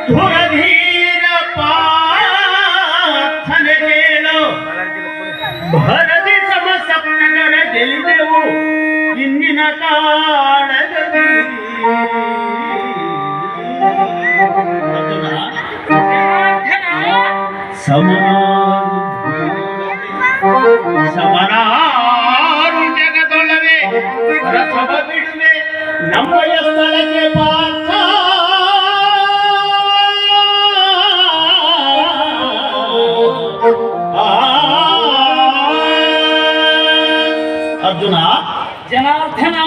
ಧುರಧೀರ ಪಾರ್ಥನೆ ಕೇಳು ಭರದಿ ಸಮಸಪ್ತಕರ ಗೆಲ್ಲಿದೆವು ಇಂದಿನ ಕಾಳಗದಿ ಸಮನಾರು ಜಗದೊಳವೆ ರಥವ ಬಿಡುವೆ ನಮ್ಮಯ ಸ್ಥಳಕ್ಕೆ ಪಾರ್ಥ ಅರ್ಜುನ ಜನಾರ್ದನ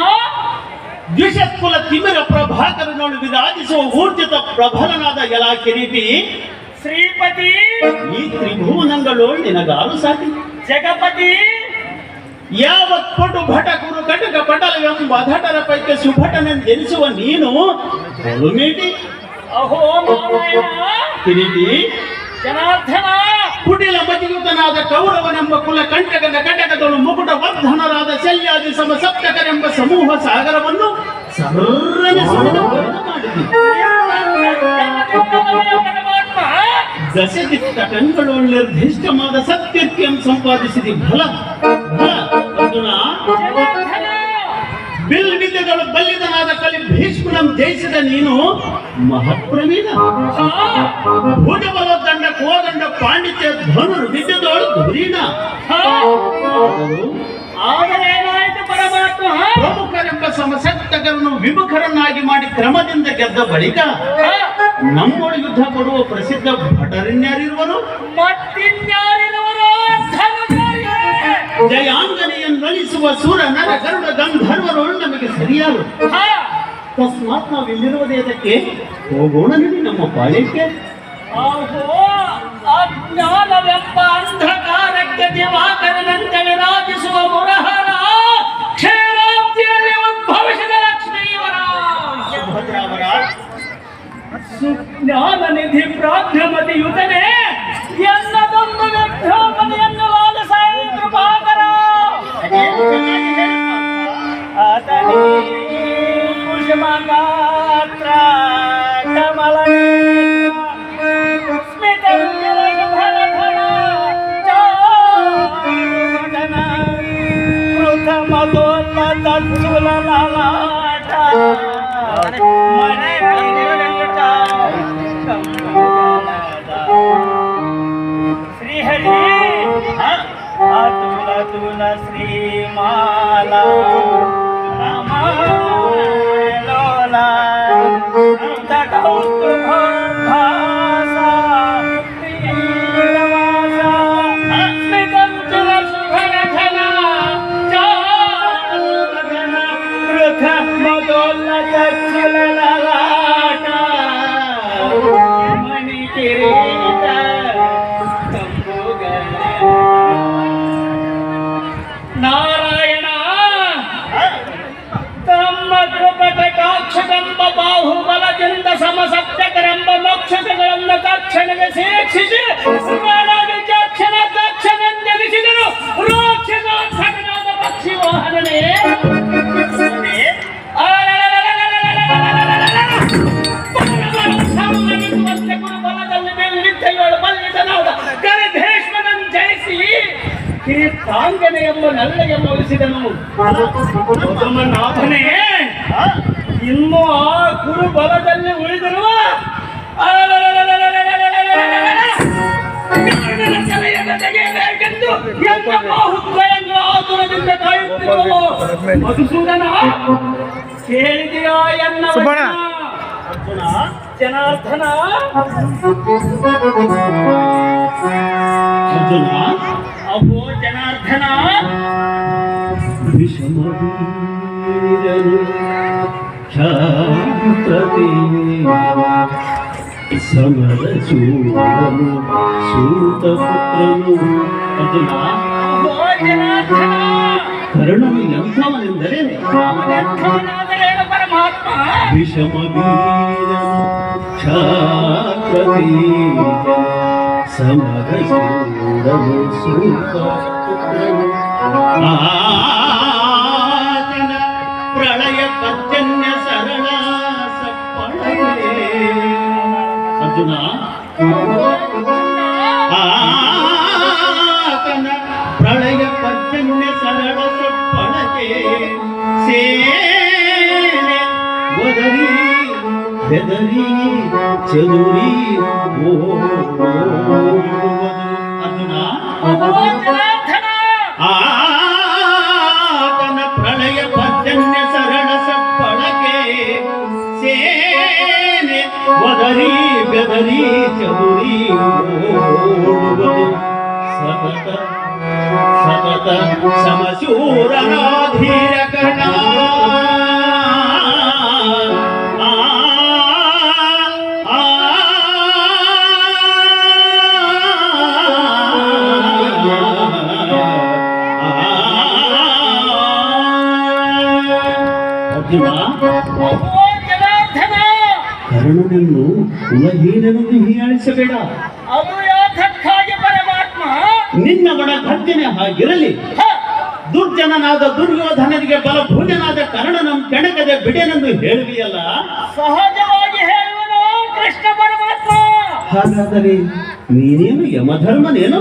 ದ್ವಿಷತ್ಕುಲ ತಿಮಿರ ಪ್ರಭಾಕರನೋಳು ವಿರಾಜಿಸುವ ಊರ್ಜಿತ ಪ್ರಬಲನಾದ ಯಲಾ ಕಿರೀಟಿ ಶ್ರೀಪತಿ ಈ ತ್ರಿಭುವನಗಳೋಳು ನಿನಗಾರು ಸಾಟಿ ಜಗಪತಿ ಯಾವತ್ ಪಟು ಭಟ ಗುರು ಕಟಕ ಪಟಲವೆಂಬ ಧಟರ ಪೈಕಿ ಸುಭಟನೆಂದೆನಿಸುವ ನೀನು ಮೇಟಿ ಅಹೋ ನಾರಾಯಣ ಕಿರೀಟಿ ಜನಾರ್ದನ ಕುಟಿಲ ಮತಿಯುತನಾದ ಕೌರವನೆಂಬ ಕುಲ ಕಂಟಕದ ಕಟಕದಳು ಮುಕುಟ ವರ್ಧನರಾದ ಶಲ್ಯಾದಿ ಸಮ ಸಪ್ತಕರೆಂಬ ಸಮೂಹ ಸಾಗರವನ್ನು ಸರ್ರನೆ ಸುಳಿದ ಮಾಡಿದೆ ದಶದಿತ್ತ ಕಂಗಳು ನಿರ್ದಿಷ್ಟವಾದ ಸತ್ಕೀರ್ತಿಯನ್ನು ಸಂಪಾದಿಸಿದಿ ಫಲ ಅರ್ಜುನ ಬಿಲ್ ವಿದ್ಯೆಗಳು ಬಲ್ಲಿದನಾದ ಕಲಿ ಭೀಷ್ಮನಂ ಜಯಿಸಿದ ನೀನು ಮಹಾಪ್ರವೀಣ ಭುಜಬಲ ದಂಡ ಕೋದಂಡ ಪಾಂಡಿತ್ಯ ಧನುರ್ ವಿದ್ಯೆದೋಳು ಧುರೀಣ ಆದರೇನಾಯಿತು ಪರಮಾತ್ಮ ಪ್ರಮುಖರೆಂಬ ಸಮಸಕ್ತಕರನ್ನು ವಿಮುಖರನ್ನಾಗಿ ಮಾಡಿ ಕ್ರಮದಿಂದ ಗೆದ್ದ ಬಳಿಕ ನಮ್ಮೊಳ ಯುದ್ಧ ಕೊಡುವ ಪ್ರಸಿದ್ಧ ಭಟರನ್ಯಾರಿರುವರು ಮತ್ತಿನ್ಯಾರಿರುವರು ಜಯಾಂಜನೆಯನ್ನು ನಳಿಸುವ ಸೂರ ನರ ಗರುಡ ಗಂಧರ್ವರೋಳು ನಮಗೆ ಸರಿಯಾರು ತಸ್ಮಾತ್ ನಾವು ಇಲ್ಲಿರುವುದೇ ಅದಕ್ಕೆ ಹೋಗೋಣ ನಡಿ ನಮ್ಮ ಪಾಳ್ಯಕ್ಕೆ ಅಜ್ಞಾನವೆಂಬ ಅಂಧಕಾರಕ್ಕೆ ದಿವಾಕರನಂತೆ ವಿರಾಜಿಸುವ ಮುರಹರ ಕ್ಷೇರಾಬ್ದಿಯಲ್ಲಿ ಉದ್ಭವಿಸಿದ ಲಕ್ಷ್ಮೀವರ ಸುಜ್ಞಾನ ನಿಧಿ ಪ್ರಾಜ್ಞಮತಿ ಯುತನೆ ಎನ್ನದೊಂದು ವಿಘ್ನೋಪನೆಯನ್ನು ಲಾಲಿಸ ಕೃಪಾಕರ ಆತನೇ ಕುಸುಮಗಾತ್ರ ಕಮಲ ಶ್ರೀಹರಿ ಅತುಲ ತುಲ ಶ್ರೀಮಾಲಾ ರಾಮಲೋಲ ನಾರಾಯಣ ತಮ್ಮ ಕೃಪಕಟಾಕ್ಷಗಂಬ ಬಾಹುಬಲದಿಂದ ಸಮಸಪ್ತಕರೆಂಬ ಮೋಕ್ಷಗಳನ್ನು ತಕ್ಷಣವೇ ಶಿಕ್ಷಿಸಿ ವಿಚಕ್ಷಣ ತಕ್ಷಣೆಂದೆನಿಸಿದನು ರಾಕ್ಷಸಾಧಕನಾದ ಪಕ್ಷಿ ವಾಹನನೇ ಗುರುಬಲದಲ್ಲಿ ಮೇಲಿದ್ದೆಗಳು ಬಲ್ಲಿದನಾದ ಕರೆ ಭೀಷ್ಮನನ್ನು ಜಯಿಸಿ ಕಿರೀಟಾಂಗನೆ ಎಂಬ ನಲ್ಲೆಗೆ ಮುಗಿಸಿದನು ನಾಥನೇ ಇನ್ನು ಆ ಗುರು ಬಲದಲ್ಲಿ ಉಳಿದಿರುವ ತೆಗೆಯಬೇಕೆಂದು ಎಂತ ಬಾಹುದ್ವಯಂಗಳ ಆತುರದಿಂದ ಕಾಯುತ್ತಿರುವ ಮಧುಸೂದನ ಕೇಳಿದೆಯಾ ಎನ್ನ ಜನಾರ್ದನ ಅಹೋ ಜನಾರ್ದನ ವಿಷಮವೀರನು ಕ್ಷಾತ್ರತೆ ಸಮರ ಸೂರನು ಸೂತಪುತ್ರನು ಅರ್ಜುನ ಅಹೋ ಜನಾರ್ದನ ಕರ್ಣನು ಎಂಥವನೆಂದರೆ ಅವನೆಂಥವನಾದರೇನು ಪರಮಾತ್ಮ ವಿಷಮವೀರನು ಕ್ಷಾತ್ರತೆ ಸಮರ ಸೂರನು ಸೂತಪುತ್ರನು ಆತನ ಪ್ರಳಯ ಪರ್ಜನ್ಯ ಸರಳ ಸಪ್ಪಳೇ ಆತನ ಪ್ರಳಯ ಪರ್ಜನ್ಯ ಸರಳ ಸಪ್ಪಳಕೆ ಸೇನೆ ಒದರಿ ಬೆದರಿ ಚದುರಿ ಅರ್ಜುನ ಆತನ ಪ್ರಳಯ ಪರ್ಜನ್ಯ ಸರಳ ಸಪ್ಪಳಕೆ ಸೇನೆ ಒದರಿ ಬೆದರಿ ಚದುರಿ ಓಡುವುದು ಸತತ ಸತತ ಸಮಶೂರನಾಧೀರ ಕರ್ಣ ಕರ್ಣನನ್ನು ಕುಲಹೀನನೆಂದು ಹೀಯಾಳಿಸಬೇಡ. ಅದು ಯಾತಕ್ಕಾಗಿ ಪರಮಾತ್ಮ? ನಿನ್ನ ಒಣ ಗರ್ಜನೆ ಹಾಗಿರಲಿ. ದುರ್ಜನನಾದ ದುರ್ಯೋಧನನಿಗೆ ಬಲಭೂಜನಾದ ಕರ್ಣನ ಕೆಣಕದೆ ಬಿಡೆನೆಂದು ಹೇಳುವಿಯಲ್ಲ. ಸಹಜವಾಗಿ ಹೇಳುವನು ಕೃಷ್ಣ ಪರಮಾತ್ಮ. ಹಾಗಾದರೆ ನೀನೇನು ಯಮಧರ್ಮನೇನು?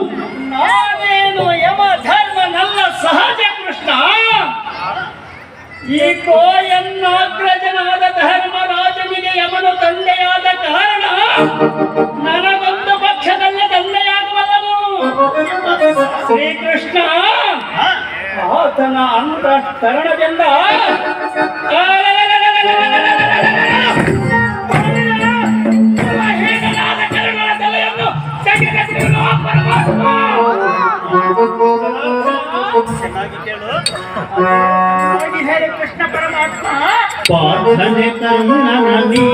ನಾನೇನು ಯಮಧರ್ಮನಲ್ಲ, ಸಹಜ ಕೃಷ್ಣ. ಈ ಕೋಯನ್ನಾಗ್ರಜನಾದ ಧರ್ಮರಾಜನಿಗೆ ಯಮನು ತಂದೆಯಾದ ಕಾರಣ ನನಗೊಂದು ಪಕ್ಷದಲ್ಲಿ ತಂದೆಯಾಗುವವನು ಶ್ರೀಕೃಷ್ಣ. ಆತನ ಅಂತಃಕರಣದಿಂದ ಕರ್ಣನ ತಲೆಯನ್ನು ತೆಗೆದುಕೊಂಡು ಪರಮಾತ್ಮ. ಹೇಳಿ ಕೃಷ್ಣ ಪರಮಾತ್ಮ. ಪಾರ್ಥನೆ ಕರ್ಣನ ನೀ